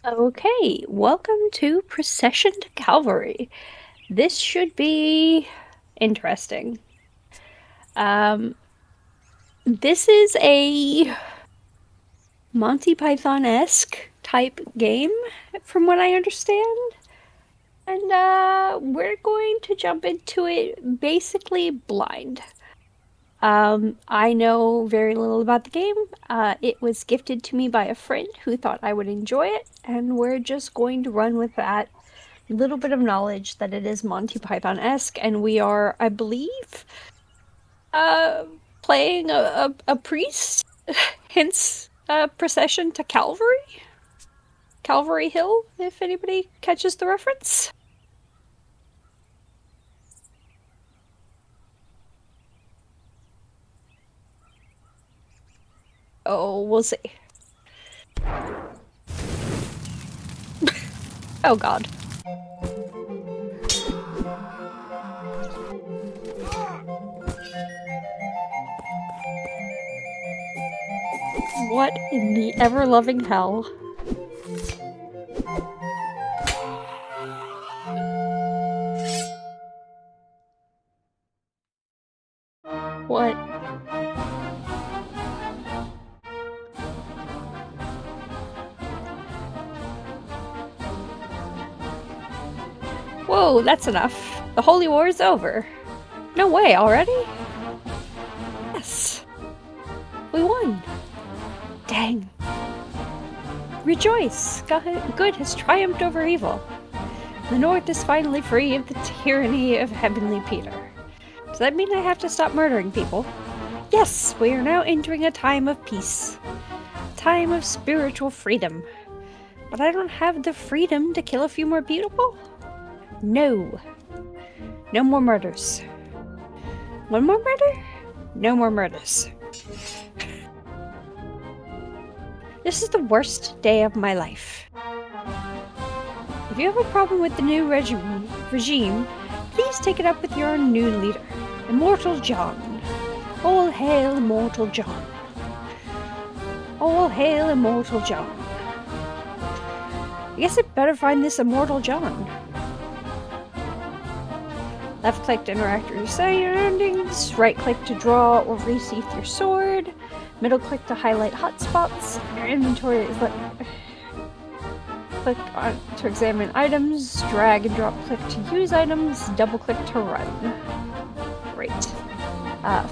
Okay, welcome to Procession to Calvary. This should be interesting. This is a Monty Python-esque type game, from what I understand. And we're going to jump into it basically blind. I know very little about the game. It was gifted to me by a friend who thought I would enjoy it, and we're just going to run with that little bit of knowledge that it is Monty Python-esque, and we are, I believe, uh, playing a priest, hence Procession to Calvary? Calvary Hill, if anybody catches the reference. Oh, we'll see. Oh god. What in the ever-loving hell? What? Whoa, that's enough. The Holy War is over. No way, already? Yes. We won. Dang. Rejoice! Good has triumphed over evil. The North is finally free of the tyranny of Heavenly Peter. Does that mean I have to stop murdering people? Yes, we are now entering a time of peace. Time of spiritual freedom. But I don't have the freedom to kill a few more people? No. No more murders. One more murder? No more murders. This is the worst day of my life. If you have a problem with the new regime, please take it up with your new leader, Immortal John. All hail Immortal John. All hail Immortal John. I guess I'd better find this Immortal John. Left click to interact with your surroundings, right click to draw or resheath your sword, middle click to highlight hotspots. Your inventory is click on to examine items, drag and drop click to use items, double click to run. Great.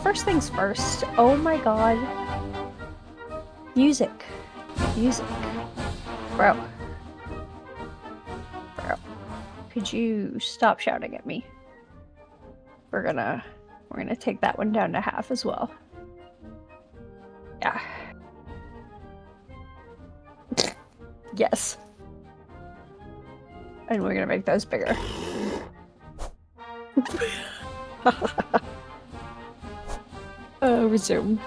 First things first, oh my god. Music. Music. Bro. Could you stop shouting at me? We're gonna take that one down to half as well. Yeah. Yes. And we're gonna make those bigger. Resume.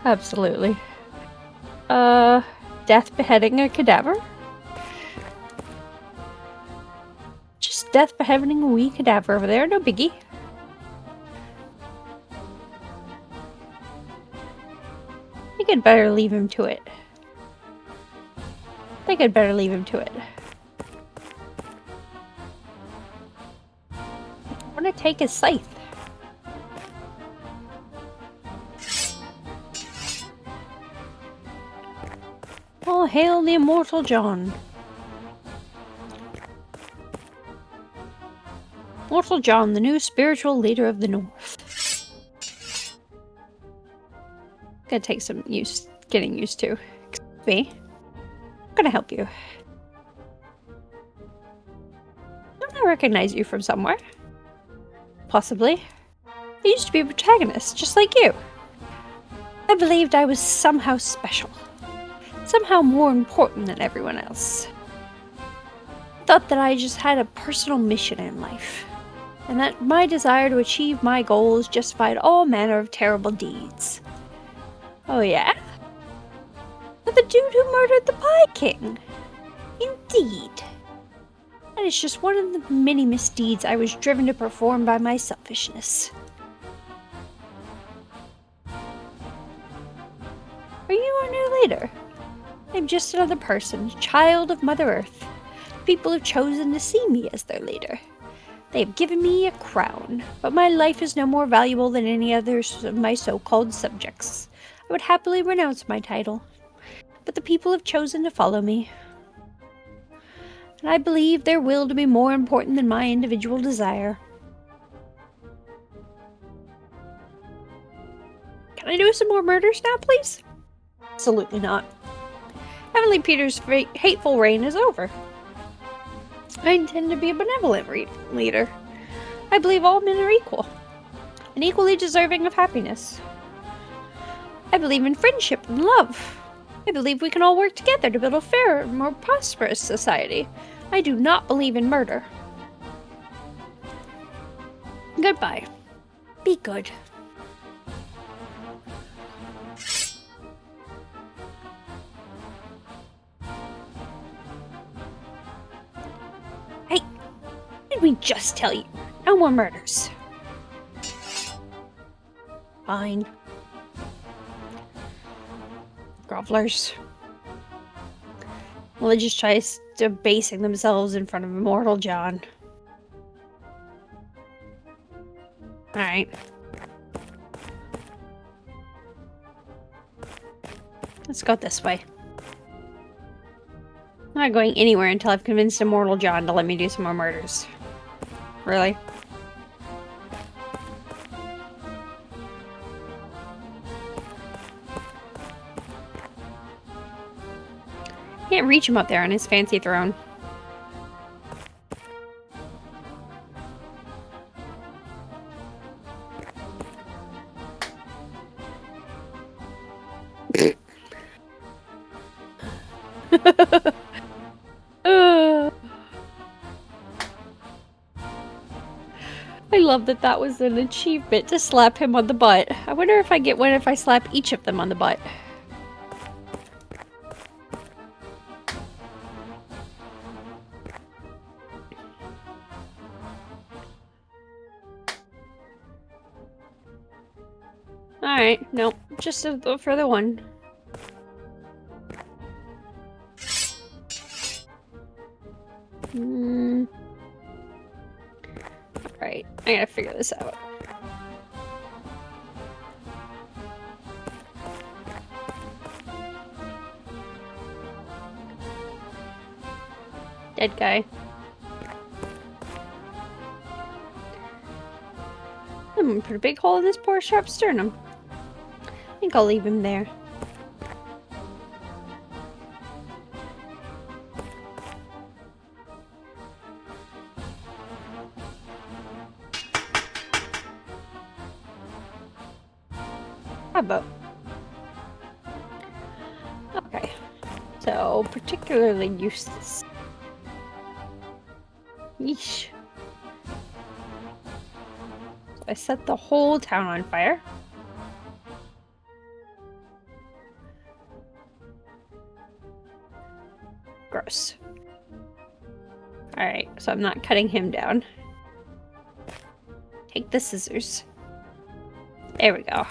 Absolutely. Death beheading a cadaver? Just death beheading a wee cadaver over there, no biggie. I think I'd better leave him to it. I want to take his scythe. All hail the Immortal John. Immortal John, the new spiritual leader of the North. Gonna take some getting used to. Excuse me. I'm gonna help you. Don't I recognize you from somewhere? Possibly. I used to be a protagonist, just like you. I believed I was somehow special. Somehow more important than everyone else. I thought that I just had a personal mission in life, and that my desire to achieve my goals justified all manner of terrible deeds. Oh yeah? But the dude who murdered the Pie King? Indeed. That is just one of the many misdeeds I was driven to perform by my selfishness. Are Are you our new leader? I'm just another person, child of Mother Earth. People have chosen to see me as their leader. They have given me a crown, but my life is no more valuable than any others of my so-called subjects. I would happily renounce my title, but the people have chosen to follow me. And I believe their will to be more important than my individual desire. Can I do some more murders now, please? Absolutely not. Heavenly Peter's hateful reign is over. I intend to be a benevolent leader. I believe all men are equal, and equally deserving of happiness. I believe in friendship and love. I believe we can all work together to build a fairer, more prosperous society. I do not believe in murder. Goodbye. Be good. Hey, did we just tell you? No more murders. Fine. Grovelers. Religious choice debasing themselves in front of Immortal John. Alright. Let's go this way. I'm not going anywhere until I've convinced Immortal John to let me do some more murders. Really? Can't reach him up there on his fancy throne. I love that that was an achievement to slap him on the butt. I wonder if I get one if I slap each of them on the butt. Alright, nope, just for the one. Alright, I gotta figure this out. Dead guy. I'm gonna put a big hole in this poor sharp sternum. I think I'll leave him there. How about? Okay, so particularly useless. Yeesh. So I set the whole town on fire. Gross. Alright, so I'm not cutting him down. Take the scissors. There we go.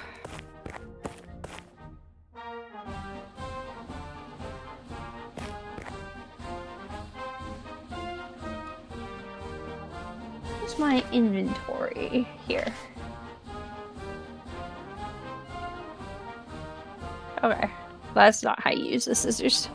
Where's my inventory? Here. Okay, that's not how you use the scissors.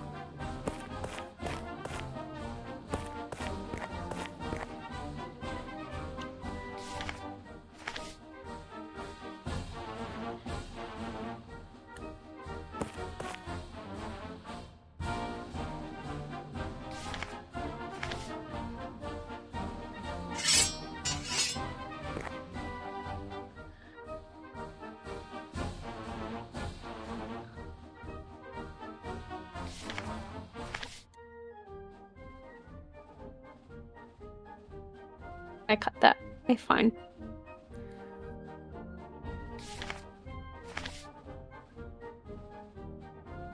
I cut that. Okay, fine.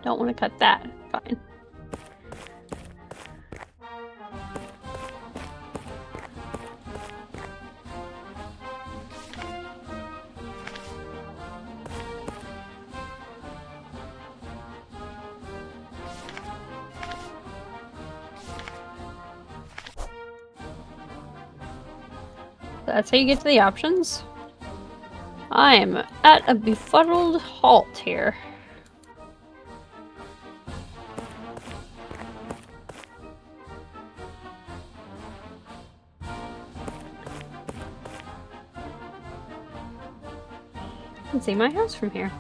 Don't want to cut that. Fine. That's how you get to the options. I'm at a befuddled halt here. I can see my house from here.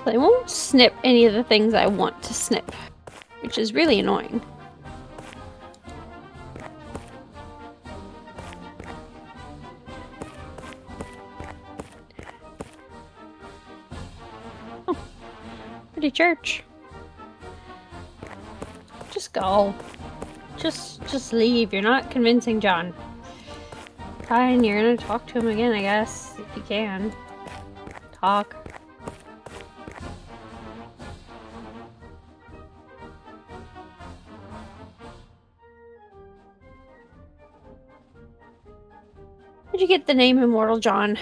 They won't snip any of the things I want to snip, which is really annoying. Oh, pretty church. Just go. Just leave. You're not convincing John. Fine, you're gonna talk to him again, I guess, if you can. Talk. Where'd you get the name Immortal John?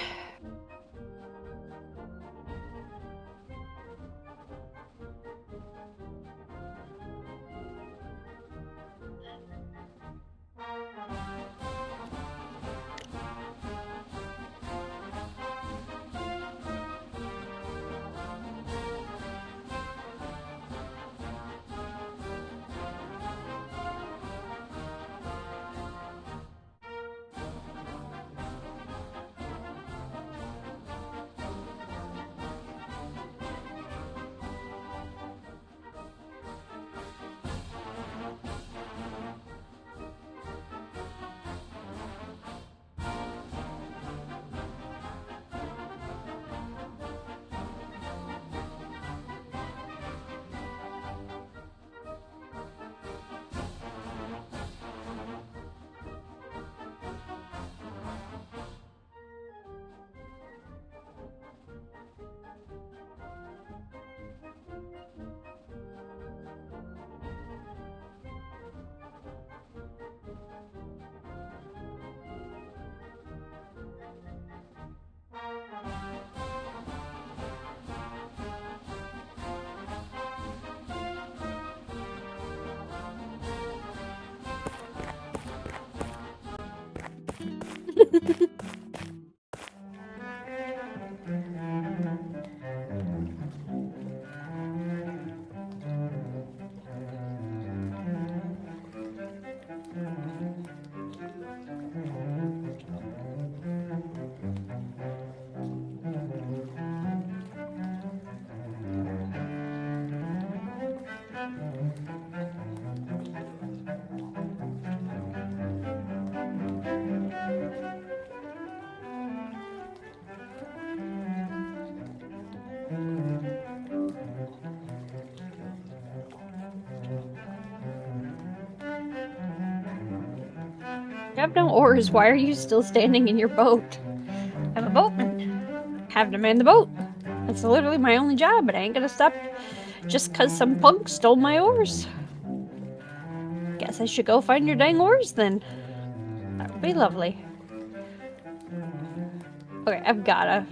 You have no oars. Why are you still standing in your boat? I'm a boatman. Have to man the boat. That's literally my only job, but I ain't gonna stop just cause some punk stole my oars. Guess I should go find your dang oars then. That would be lovely. Okay, I've got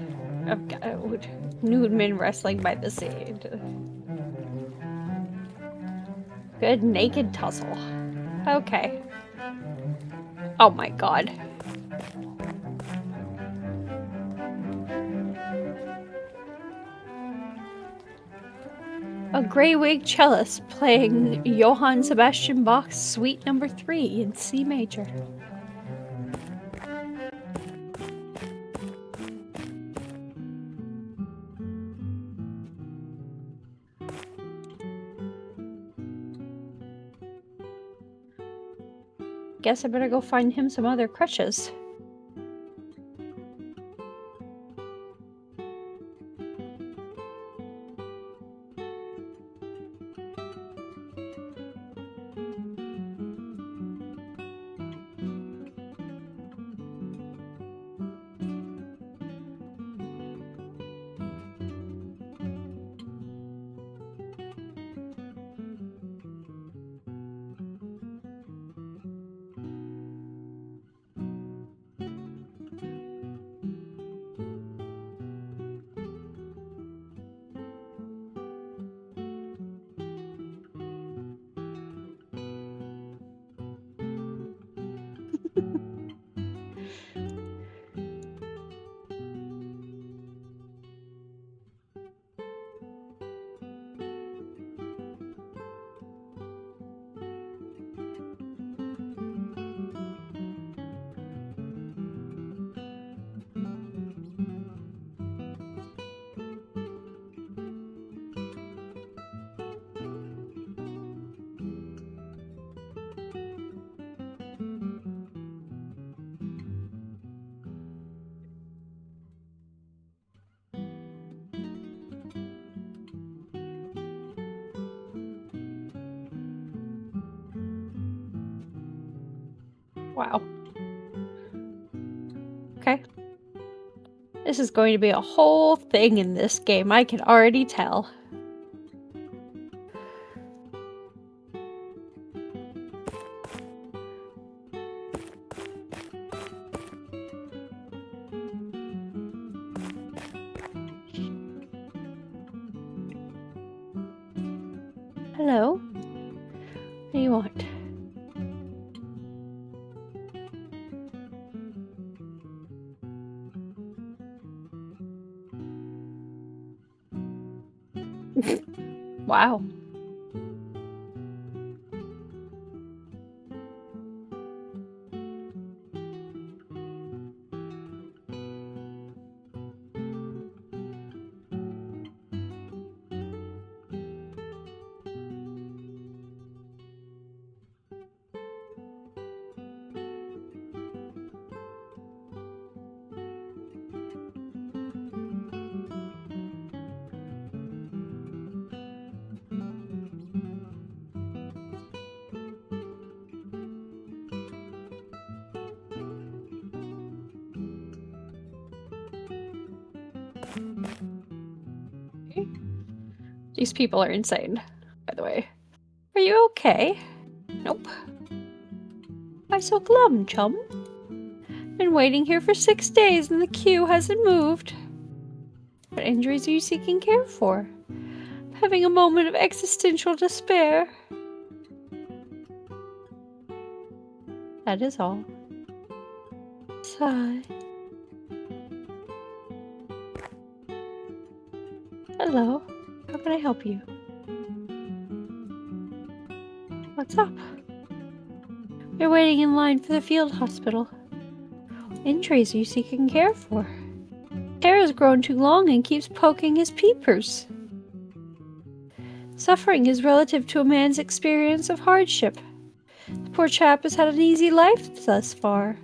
nude men wrestling by the sea. Good naked tussle. Okay. Oh my god. A grey-wig cellist playing Johann Sebastian Bach's Suite No. 3 in C major. Guess I better go find him some other crutches. Wow. Okay. This is going to be a whole thing in this game, I can already tell. Hello? What do you want? Wow. These people are insane, by the way. Are you okay? Nope. Why so glum, chum? Been waiting here for 6 days and the queue hasn't moved. What injuries are you seeking care for? I'm having a moment of existential despair. That is all. Sigh. Hello. How can I help you? What's up? You're waiting in line for the field hospital. What injuries are you seeking care for? Hair has grown too long and keeps poking his peepers. Suffering is relative to a man's experience of hardship. The poor chap has had an easy life thus far.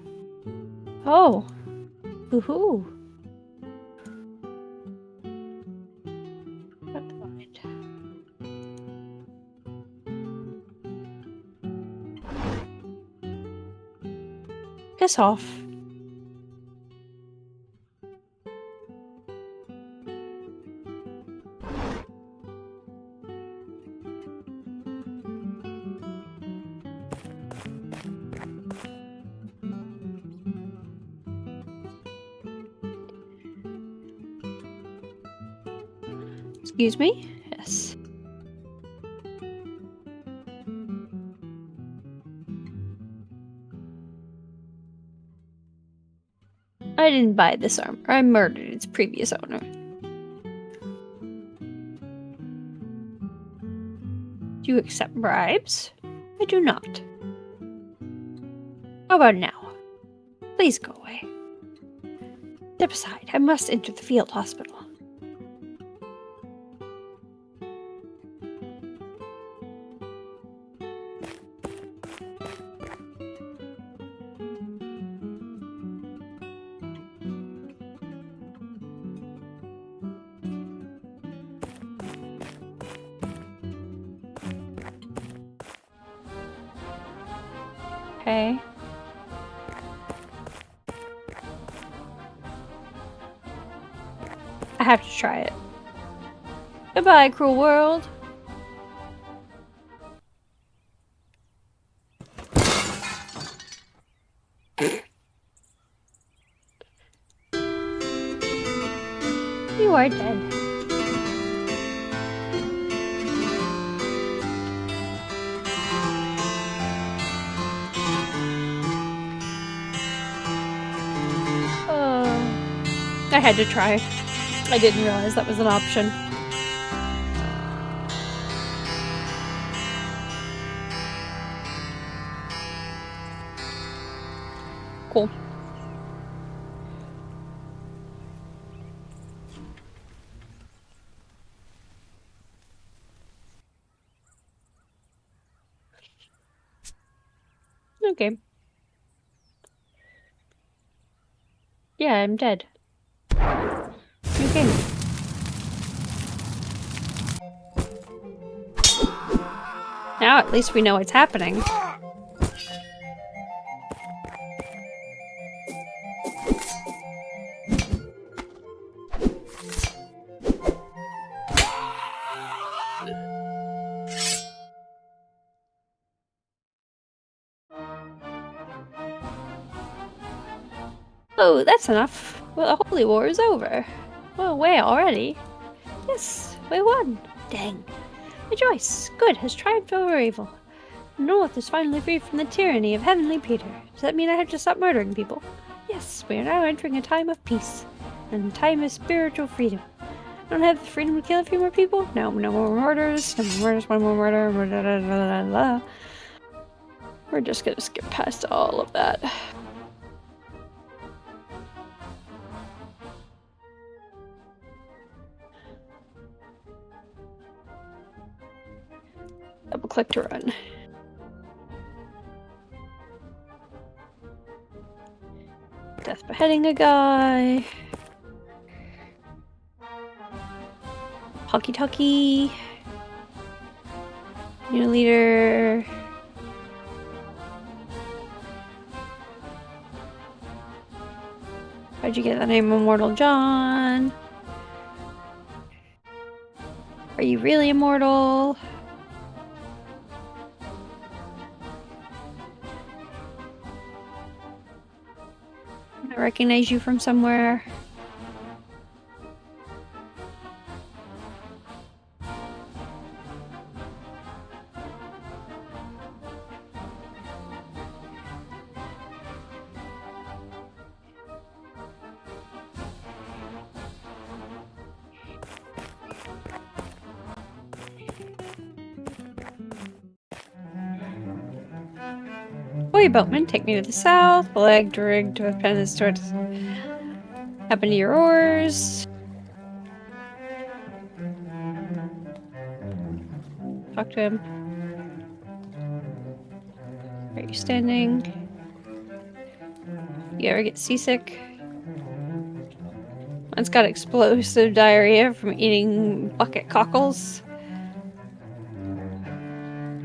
Oh. Woohoo. Piss off. Excuse me? Yes. I didn't buy this armor. I murdered its previous owner. Do you accept bribes? I do not. How about now? Please go away. Step aside. I must enter the field hospital. Okay. I have to try it. Goodbye, cruel world. You are dead. I had to try. I didn't realize that was an option. Cool. Okay. Yeah, I'm dead. Okay. Now at least we know what's happening. Oh, that's enough. Well, the Holy War is over. Well, way already. Yes, we won. Dang. Rejoice. Good has triumphed over evil. The North is finally free from the tyranny of Heavenly Peter. Does that mean I have to stop murdering people? Yes, we are now entering a time of peace. And a time of spiritual freedom. I don't have the freedom to kill a few more people? No, no more murders. No more murders, one more murder. Blah, blah, blah, blah, blah. We're just gonna skip past all of that. Double click to run. Death beheading a guy. Talkie. New leader. How'd you get the name Immortal John? Are you really immortal? I recognize you from somewhere. Boy boatman, take me to the south. Flag rigged with pennants towards happen to your oars. Talk to him. Are you standing? You ever get seasick? Mine's got explosive diarrhea from eating bucket cockles.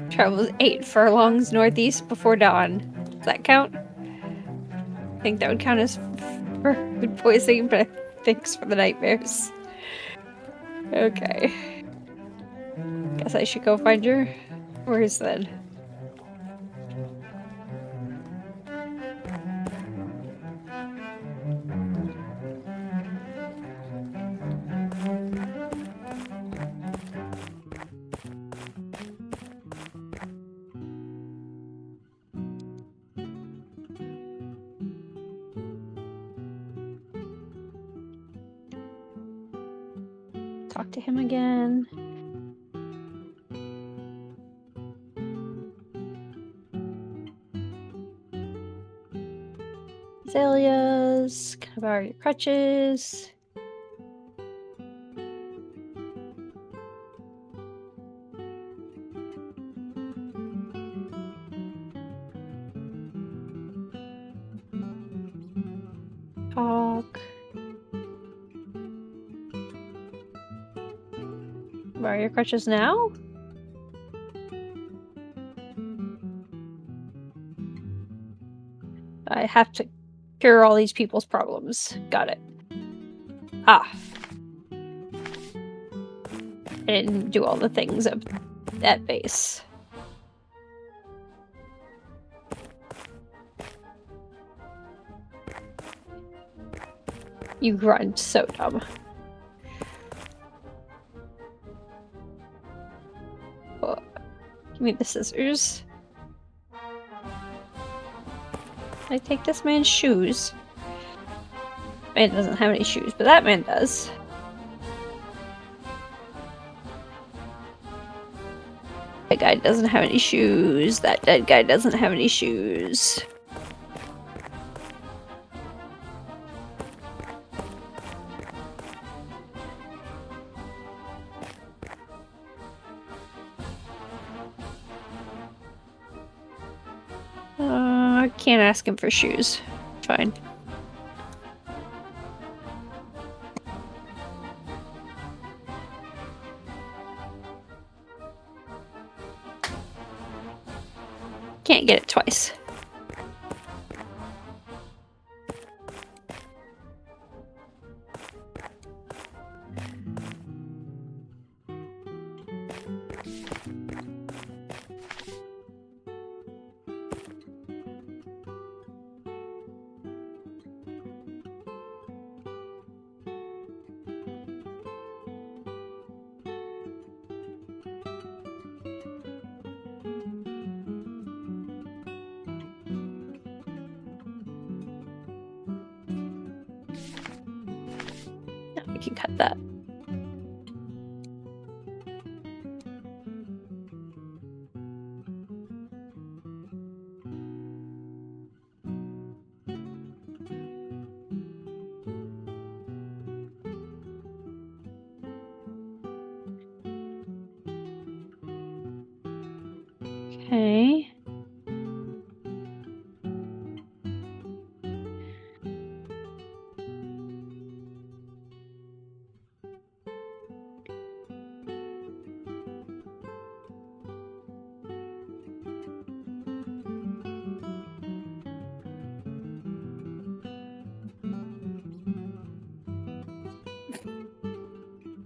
Travels 8 furlongs northeast before dawn. Does that count? I think that would count as food poisoning, but thanks for the nightmares. Okay. Guess I should go find your horse then. Talk to him again. Azaleas. Can I borrow your crutches? Talk. Borrow your crutches now? I have to cure all these people's problems. Got it. Ah. I didn't do all the things at that base. You grunt, so dumb. Oh, give me the scissors. I take this man's shoes. Man doesn't have any shoes, but that man does. That guy doesn't have any shoes. That dead guy doesn't have any shoes. I can't ask him for shoes. Fine. Can't get it twice. can cut that. Okay.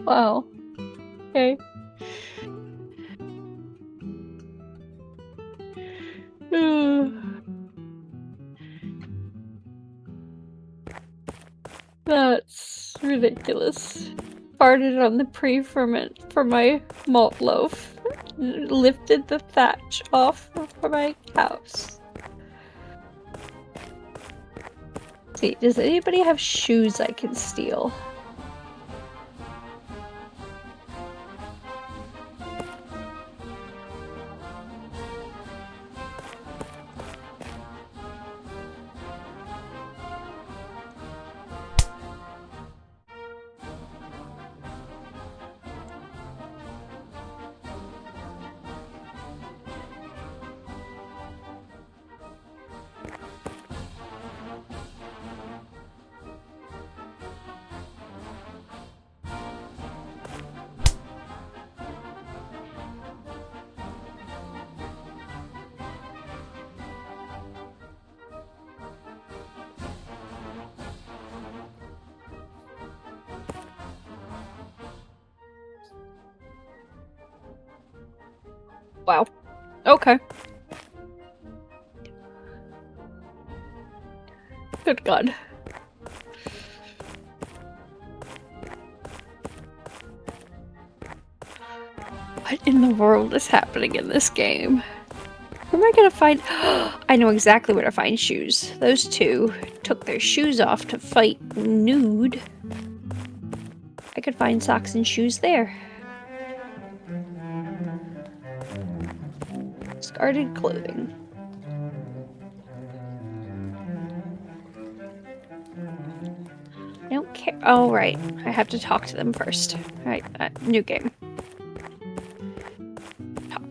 Wow. Okay. That's ridiculous. Farted on the pre-ferment for my malt loaf. Lifted the thatch off for my house. See, does anybody have shoes I can steal? Wow. Okay. Good God. What in the world is happening in this game? Where am I gonna find— I know exactly where to find shoes. Those two took their shoes off to fight nude. I could find socks and shoes there. Discarded clothing. I don't care. Oh, right. I have to talk to them first. Alright, new game. Talk.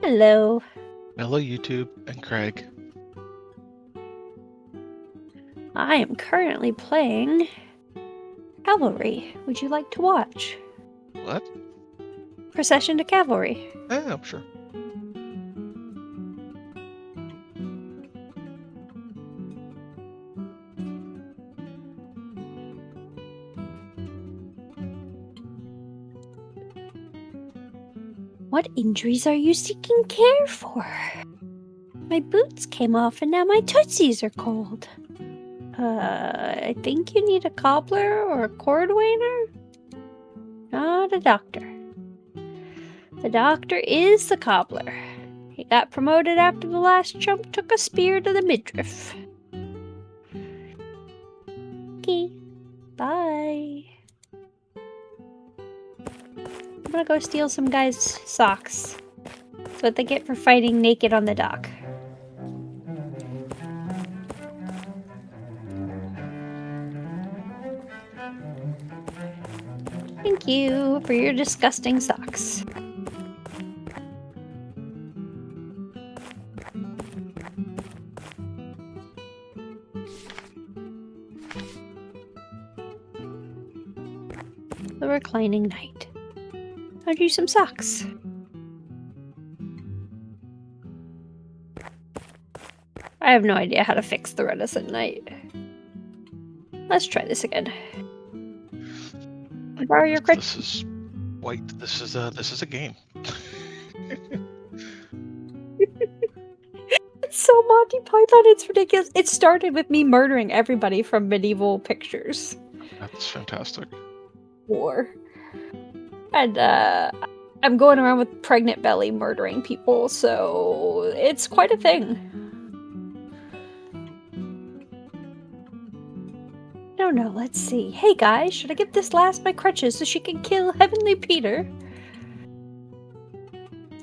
Hello. Hello, YouTube and Craig. I am currently playing Calvary. Would you like to watch? What? Procession to Calvary. Yeah, I'm sure. What injuries are you seeking care for? My boots came off and now my tootsies are cold. I think you need a cobbler or a cordwainer? Not a doctor. The doctor is the cobbler. He got promoted after the last chump took a spear to the midriff. Okay, bye. I'm gonna go steal some guys' socks. That's what they get for fighting naked on the dock. Thank you for your disgusting socks. The reclining knight. I'll do some socks. I have no idea how to fix the reticent knight. Let's try this again. Borrow your crit. This is white. This is a game. It's so Monty Python, it's ridiculous. It started with me murdering everybody from medieval pictures. That's fantastic. War. And I'm going around with pregnant belly murdering people, so it's quite a thing. No, don't know. Let's see. Hey guys, should I give this lass my crutches so she can kill Heavenly Peter?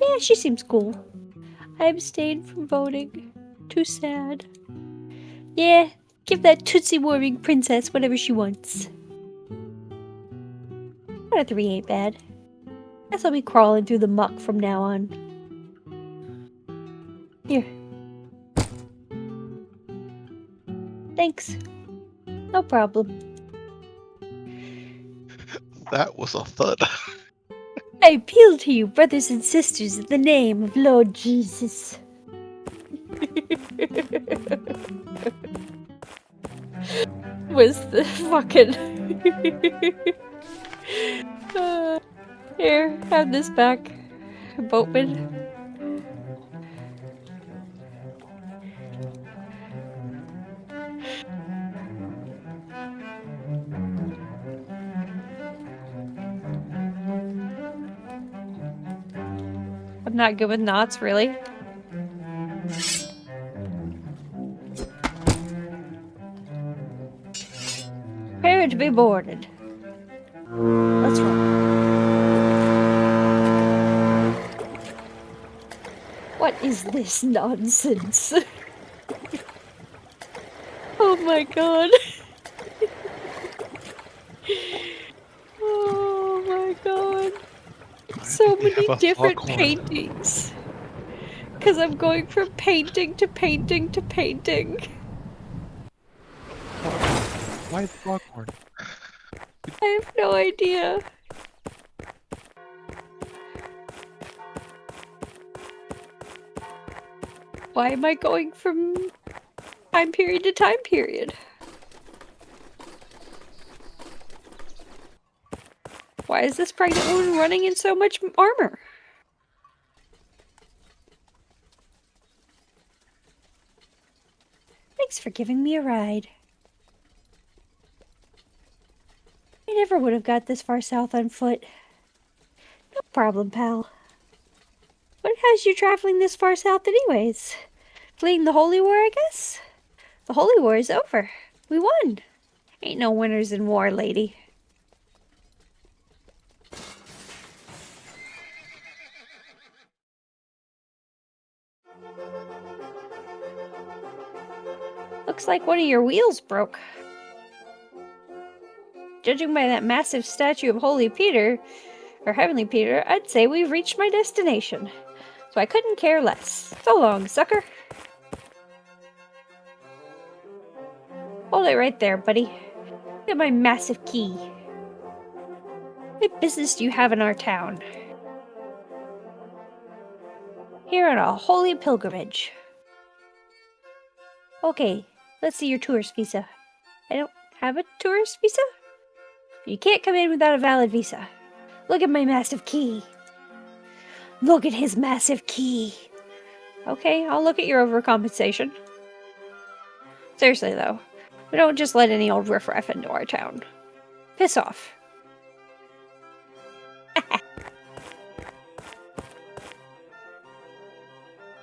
Yeah, she seems cool. I abstained from voting. Too sad. Yeah, give that Tootsie Warring princess whatever she wants. 1 out of 3 ain't bad. Guess I'll be crawling through the muck from now on. Here. Thanks. No problem. That was a thud. I appeal to you, brothers and sisters, in the name of Lord Jesus. Was the fucking... Here, have this back, boatman. I'm not good with knots, really. Prepare to be boarded. Let's roll. What is this nonsense? Oh my god. Oh my god. So many different paintings. Because I'm going from painting to painting to painting. Why the foghorn? I have no idea. Why am I going from time period to time period? Why is this pregnant woman running in so much armor? Thanks for giving me a ride. I never would have got this far south on foot. No problem, pal. What has you traveling this far south anyways? Fleeing the Holy War, I guess? The Holy War is over. We won. Ain't no winners in war, lady. Looks like one of your wheels broke. Judging by that massive statue of Holy Peter, or Heavenly Peter, I'd say we've reached my destination. So I couldn't care less. So long, sucker. Hold it right there, buddy. Look at my massive key. What business do you have in our town? Here on a holy pilgrimage. Okay, let's see your tourist visa. I don't have a tourist visa? You can't come in without a valid visa. Look at my massive key. Look at his massive key. Okay, I'll look at your overcompensation. Seriously, though, we don't just let any old riffraff into our town. Piss off.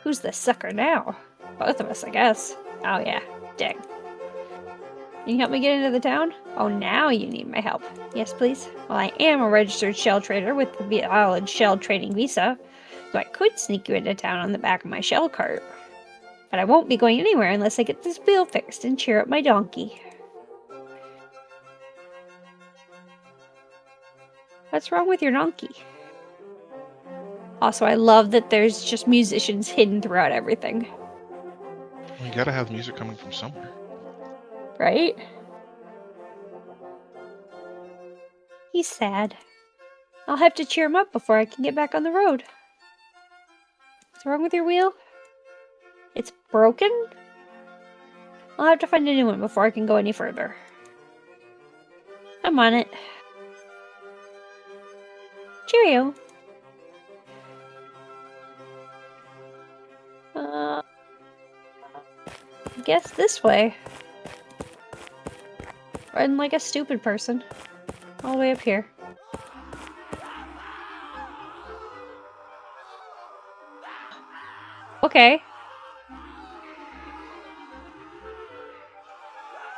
Who's the sucker now? Both of us, I guess. Oh yeah, dang. Can you help me get into the town? Oh, now you need my help. Yes, please. Well, I am a registered shell trader with the valid shell trading visa, so I could sneak you into town on the back of my shell cart. But I won't be going anywhere unless I get this wheel fixed and cheer up my donkey. What's wrong with your donkey? Also, I love that there's just musicians hidden throughout everything. You gotta have music coming from somewhere. Right? He's sad. I'll have to cheer him up before I can get back on the road. What's wrong with your wheel? It's broken? I'll have to find a new one before I can go any further. I'm on it. Cheerio. I guess this way. Riding like a stupid person. All the way up here. Okay.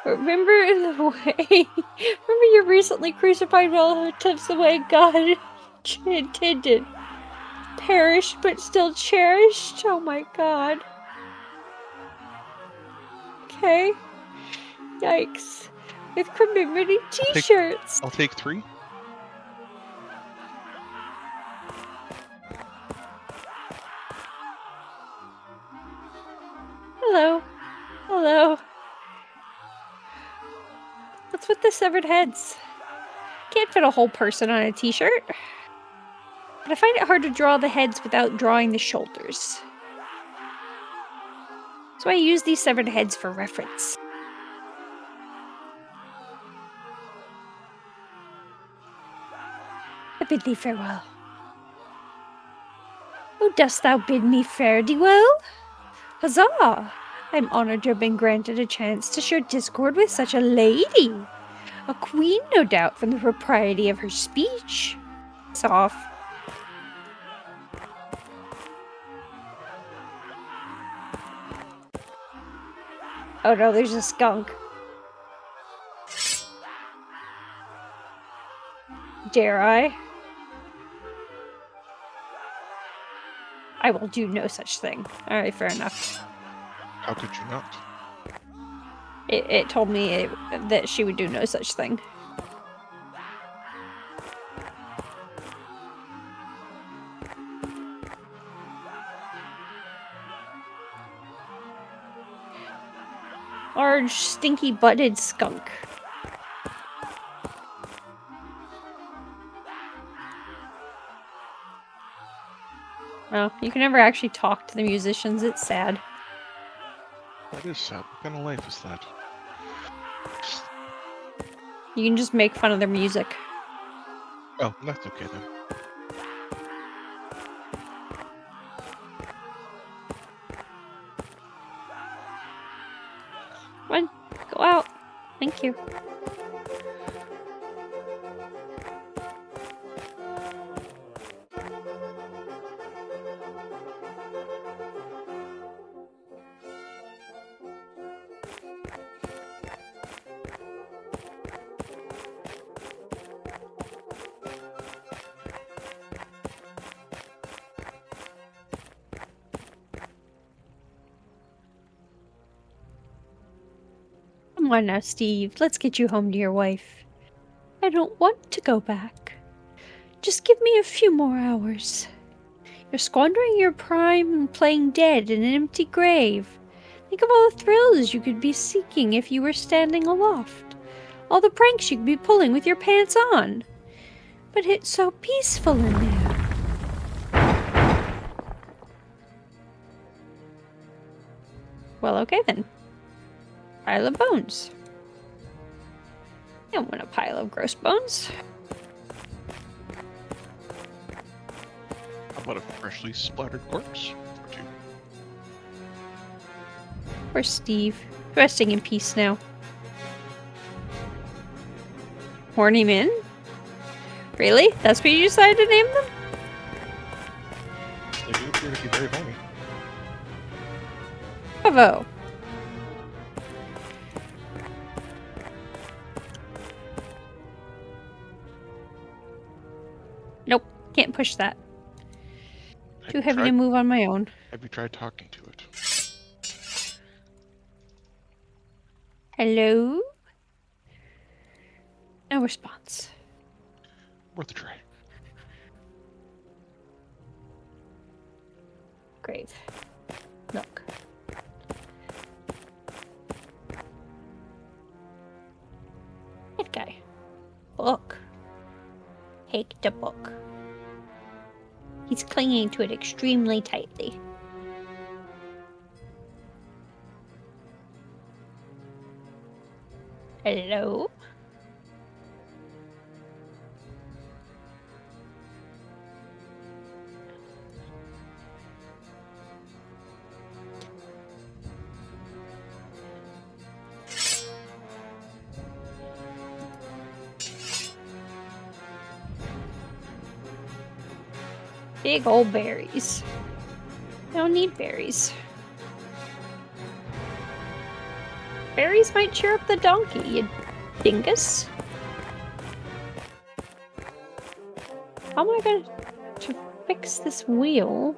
Remember your recently crucified relatives the way God intended. Perished but still cherished? Oh my god. Okay. Yikes. With commemorating t-shirts. I'll take 3. Hello. Hello. What's with the severed heads? Can't fit a whole person on a t-shirt. But I find it hard to draw the heads without drawing the shoulders. So I use these severed heads for reference. I bid thee farewell. Oh, dost thou bid me fare thee well? Huzzah! I'm honored to have been granted a chance to share discord with such a lady. A queen, no doubt, from the propriety of her speech. It's off. Oh no, there's a skunk. Dare I? I will do no such thing. Alright, fair enough. How could you not? It told me that she would do no such thing. Large, stinky-butted skunk. Well, you can never actually talk to the musicians. It's sad. That is sad. What kind of life is that? You can just make fun of their music. Oh, that's okay then. Come on, go out. Thank you. Come on now, Steve. Let's get you home to your wife. I don't want to go back. Just give me a few more hours. You're squandering your prime playing dead in an empty grave. Think of all the thrills you could be seeking if you were standing aloft. All the pranks you could be pulling with your pants on. But it's so peaceful in there. Well, okay then. Pile of bones. I don't want a pile of gross bones. How about a freshly splattered corpse? Or 2. Poor Steve. Resting in peace now. Horny men? Really? That's what you decided to name them? They do appear to be very horny. Bravo. Nope, can't push that. Too heavy to move on my own. Have you tried talking to it? Hello? No response. Worth a try. Great. Look. That guy. Book. Take the book. He's clinging to it extremely tightly. Hello? Big old berries. I don't need berries. Berries might cheer up the donkey, you dingus. How am I going to fix this wheel?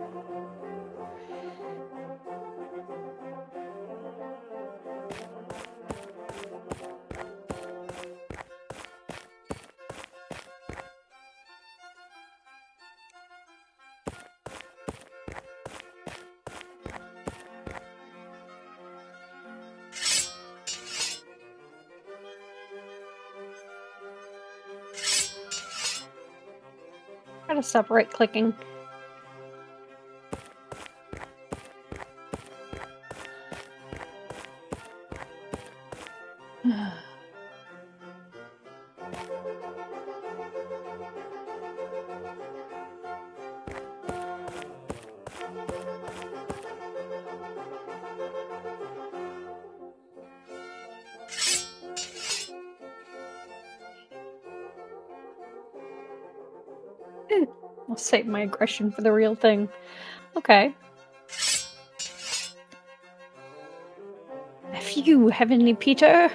Gotta stop right-clicking. I'll save my aggression for the real thing. Okay. Phew, Heavenly Peter.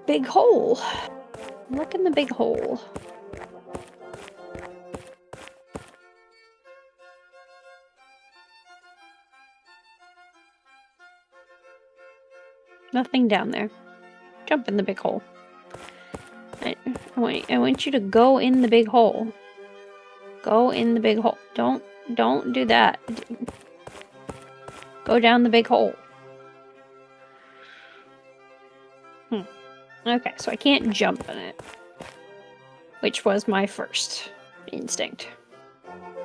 Big hole. Look in the big hole. Nothing down there. Jump in the big hole. I want you to go in the big hole. Go in the big hole. Don't do that. Go down the big hole. Okay, so I can't jump in it. Which was my first instinct.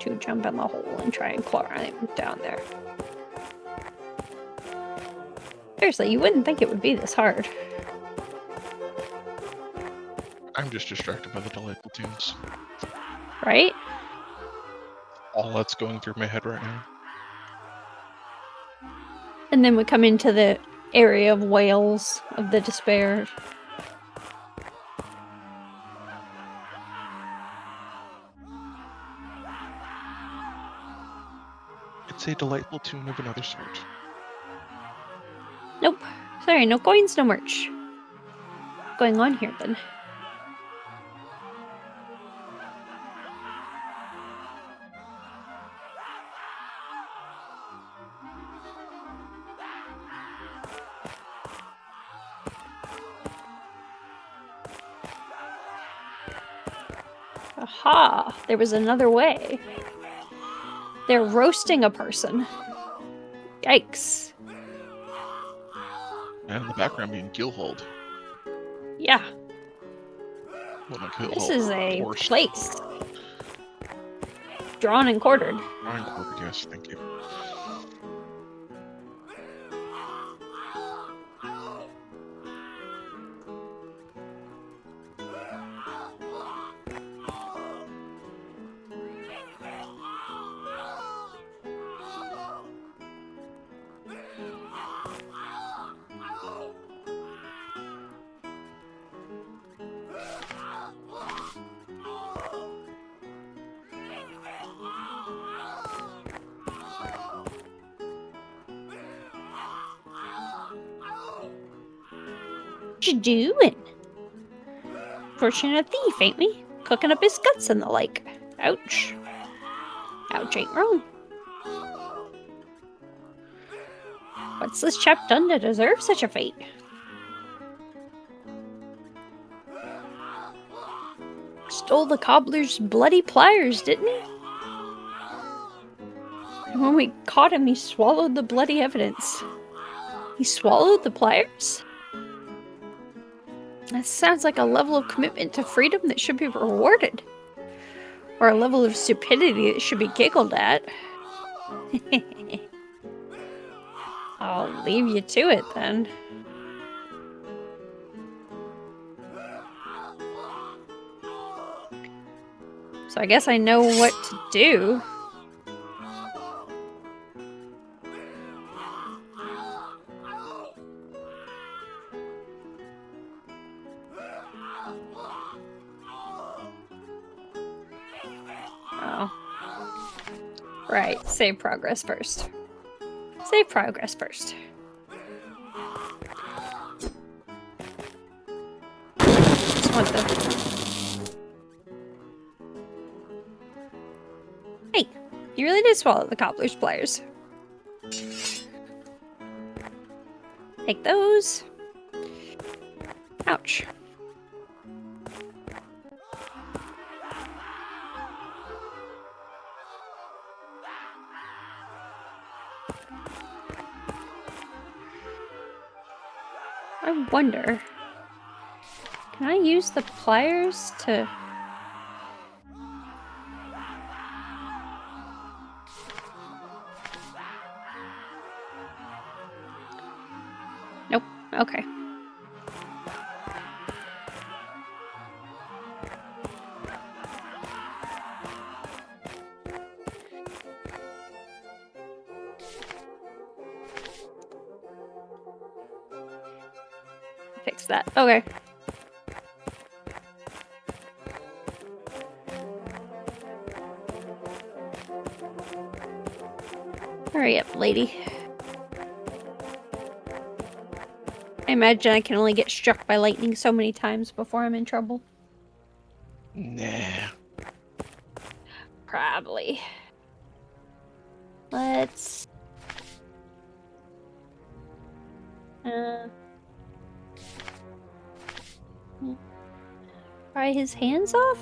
To jump in the hole and try and climb down there. Seriously, you wouldn't think it would be this hard. I'm just distracted by the delightful tunes. Right? All that's going through my head right now. And then we come into the area of wails of the despair. It's a delightful tune of another sort. Nope. Sorry, no coins, no merch. What's going on here then? Aha! There was another way. They're roasting a person. Yikes. And in the background being Gilhold. Yeah. Well, not Gilhold, This is a Horst. place. Drawn and quartered. Drawn and quartered, yes, thank you. What you doing? Fortunate thief, ain't we? Cooking up his guts and the like. Ouch. Ouch ain't wrong. What's this chap done to deserve such a fate? Stole the cobbler's bloody pliers, didn't he? And when we caught him, he swallowed the bloody evidence. He swallowed the pliers? That sounds like a level of commitment to freedom that should be rewarded. Or a level of stupidity that should be giggled at. I'll leave you to it then. So I guess I know what to do. Oh. Right, save progress first. Save progress first. Just want the... Hey, you really did swallow the cobbler's pliers. Take those. Ouch. I wonder, can I use the pliers to... Nope. Okay. Fix that. Okay. Hurry up, lady. I imagine I can only get struck by lightning so many times before I'm in trouble. Nah. Probably. Let's... Pry his hands off?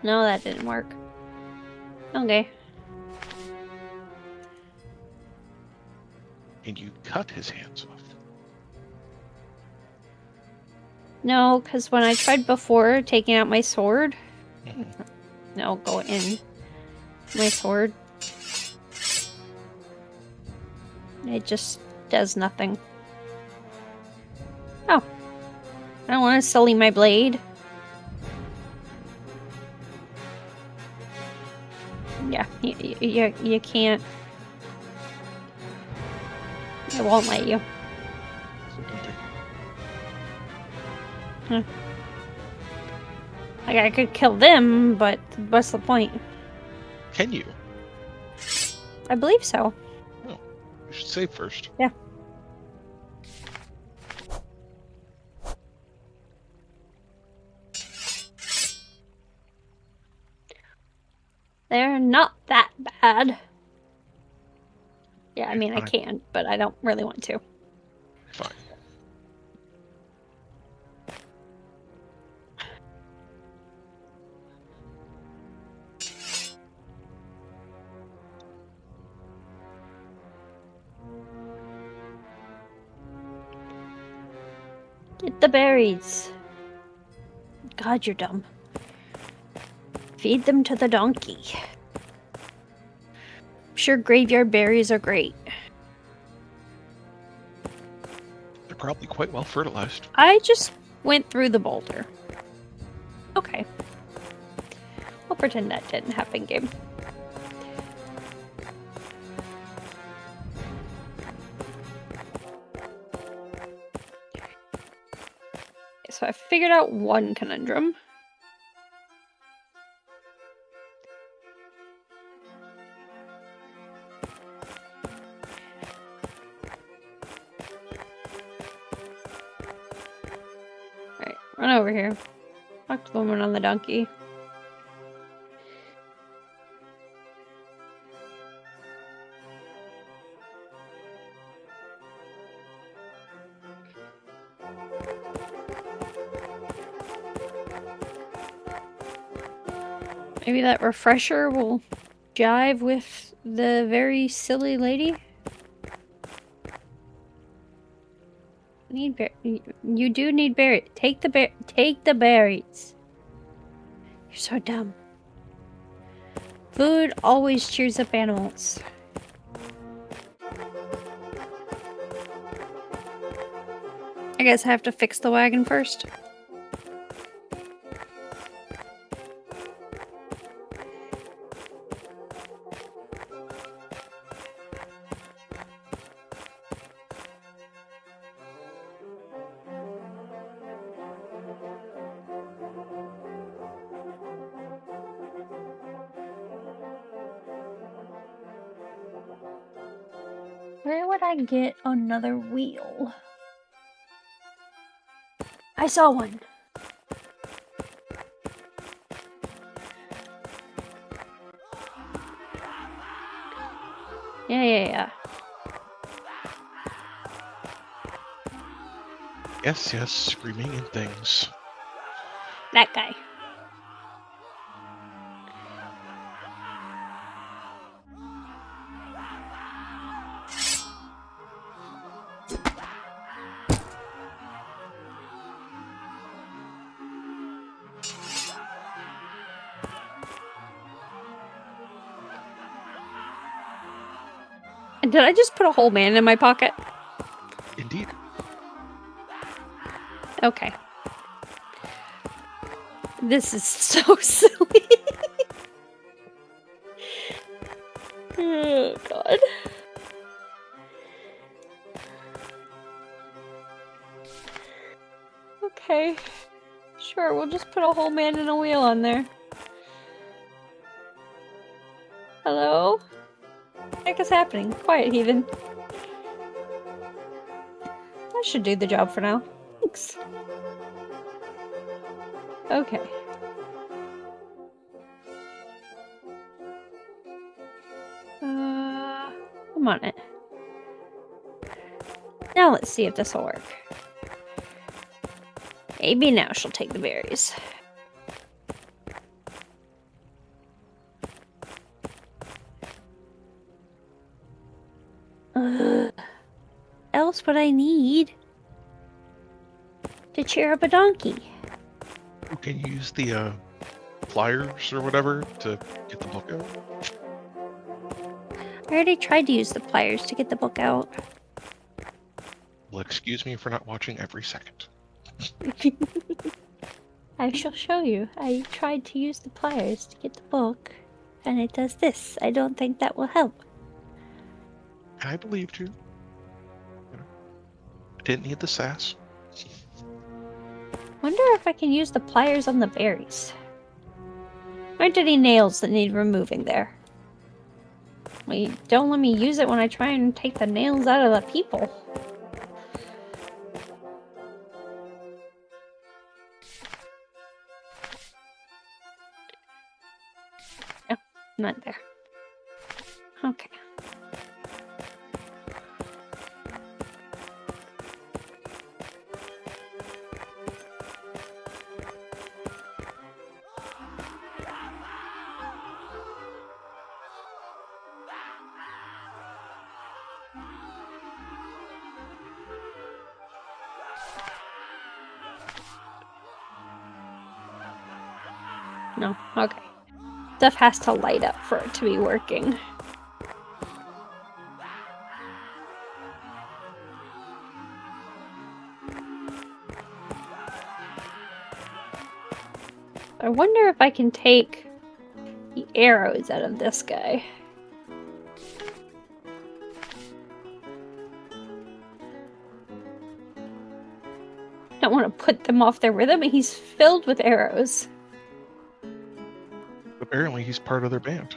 No, that didn't work. Okay. And you cut his hands off. No, because when I tried before taking out my sword... Mhm. No, go in. My sword. It just does nothing. Oh. I don't want to sully my blade. Yeah, you can't. It won't let you. Like, I could kill them, but what's the point? Can you? I believe so. Oh, you should save first. Yeah. They're not that bad. Yeah, I mean, I can, but I don't really want to. Fine. Get the berries. God, you're dumb. Feed them to the donkey. I'm sure graveyard berries are great. They're probably quite well fertilized. I just went through the boulder. Okay. I'll pretend that didn't happen, game. So I figured out one conundrum. Alright, run over here. Talk to the woman on the donkey. Maybe that refresher will jive with the very silly lady. You do need berries. Take the berries. You're so dumb. Food always cheers up animals. I guess I have to fix the wagon first. Where would I get another wheel? I saw one. Yeah. Yes, screaming and things. That guy. Did I just put a whole man in my pocket? Indeed. Okay. This is so silly. Oh, God. Okay. Sure, we'll just put a whole man and a wheel on there. Hello? What the heck is happening? Quiet, heathen. That should do the job for now. Thanks. Okay. I'm on it. Now let's see if this will work. Maybe now she'll take the berries. Else what I need to cheer up a donkey. Can you use the pliers or whatever to get the book out? I already tried to use the pliers to get the book out. Well, excuse me for not watching every second. I shall show you. I tried to use the pliers to get the book, and it does this. I don't think that will help. I believed you. I didn't need the sass. Wonder if I can use the pliers on the berries. Aren't any nails that need removing there? Well, you don't let me use it when I try and take the nails out of the people. No, not there. Okay. No, okay. Stuff has to light up for it to be working. I wonder if I can take the arrows out of this guy. Don't want to put them off their rhythm. He's filled with arrows. Apparently, he's part of their band.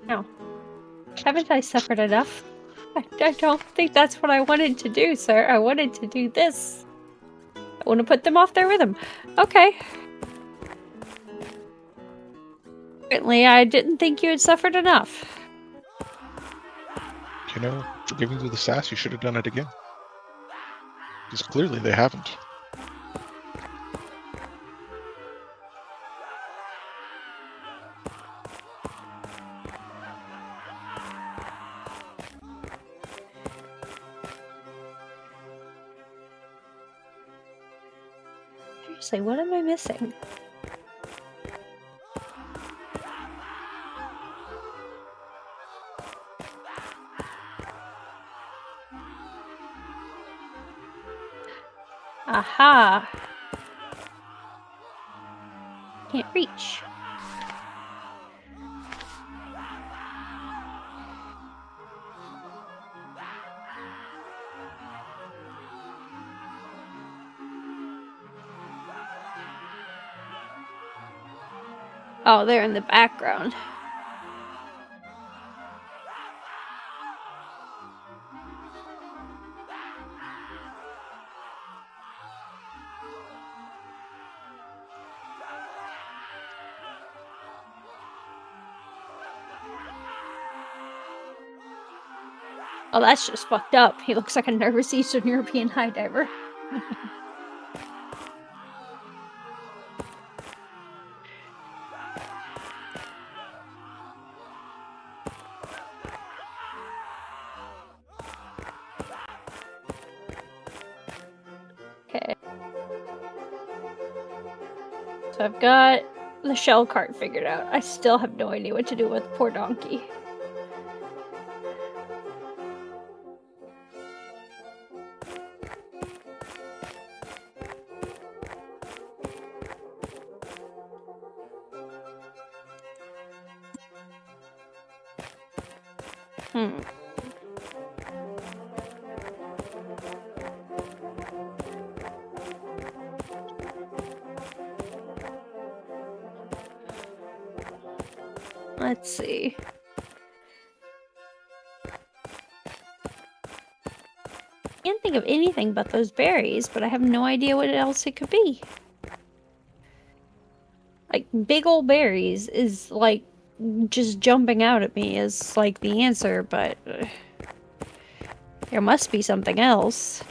No. Haven't I suffered enough? I don't think that's what I wanted to do, sir. I wanted to do this. I want to put them off their rhythm. Okay. Apparently, I didn't think you had suffered enough. You know, for giving you the sass, you should have done it again. Because clearly they haven't. Seriously, what am I missing? Aha! Can't reach. Oh, they're in the background. Oh, that's just fucked up. He looks like a nervous Eastern European high diver. Okay. So I've got the shell cart figured out. I still have no idea what to do with the poor donkey. Let's see. Can't think of anything but those berries, but I have no idea what else it could be. Like, big old berries is, like, just jumping out at me as, like, the answer, but there must be something else.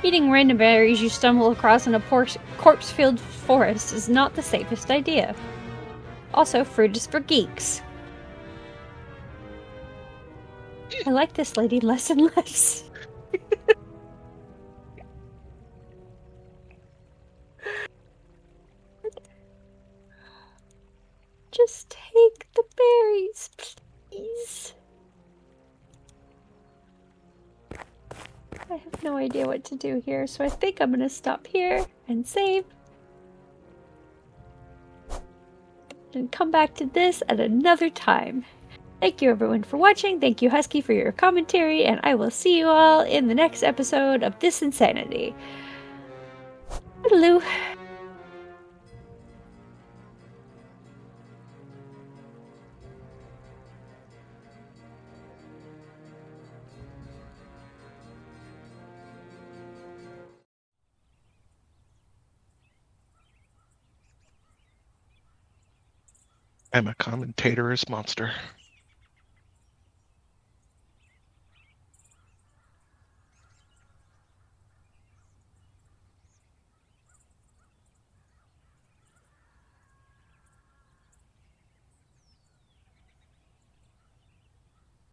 Eating random berries you stumble across in a corpse-filled forest is not the safest idea. Also, fruit is for geeks. I like this lady less and less. Just take the berries, please. I have no idea what to do here, so I think I'm gonna stop here and save. And come back to this at another time. Thank you everyone for watching. Thank you Husky for your commentary, and I will see you all in the next episode of This Insanity. Toodaloo. I'm a commentatorist monster.